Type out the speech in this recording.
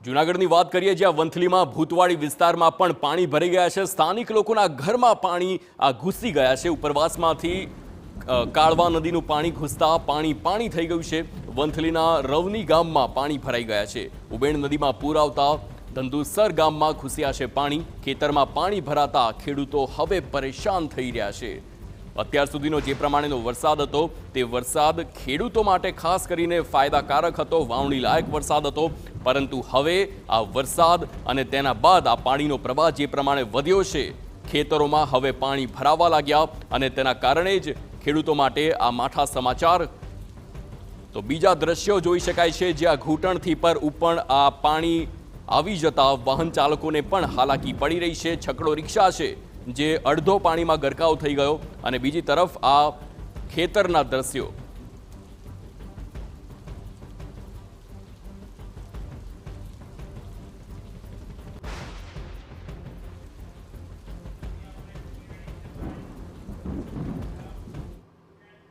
જૂનાગઢની વાત કરીએ, જ્યાં વંથલીમાં ભૂતવાડી વિસ્તારમાં પણ પાણી ભરાઈ ગયા છે। સ્થાનિક લોકોના ઘરમાં પાણી ઘૂસી ગયા છે। ઉપરવાસમાંથી કાળવા નદીનું પાણી ઘૂસતા પાણી થઈ ગયું છે। વંથલીના રવની ગામમાં પાણી ભરાઈ ગયા છે। ઉબેણ નદીમાં પૂર આવતા ધંધુસર ગામમાં ઘૂસ્યા છે પાણી। ખેતરમાં પાણી ભરાતા ખેડૂતો હવે પરેશાન થઈ રહ્યા છે। અત્યાર સુધીનો જે પ્રમાણેનો વરસાદ હતો તે વરસાદ ખેડૂતો માટે ખાસ કરીને ફાયદાકારક હતો, વાવણી લાયક વરસાદ હતો। પરંતુ હવે આ વરસાદ અને તેના બાદ આ પાણીનો પ્રવાહ જે પ્રમાણે વધ્યો છે, ખેતરોમાં હવે પાણી ભરાવા લાગ્યા અને તેના કારણે જ ખેડૂતો માટે આ માઠા સમાચાર। તો બીજા દ્રશ્યો જોઈ શકાય છે, જ્યાં ઘૂંટણથી પર ઉપર આ પાણી આવી જતા વાહન ચાલકોને પણ હાલાકી પડી રહી છે। છકડો રિક્ષા છે જે અડધો પાણીમાં ગરકાવ થઈ ગયો અને બીજી તરફ આ ખેતરના દ્રશ્યો।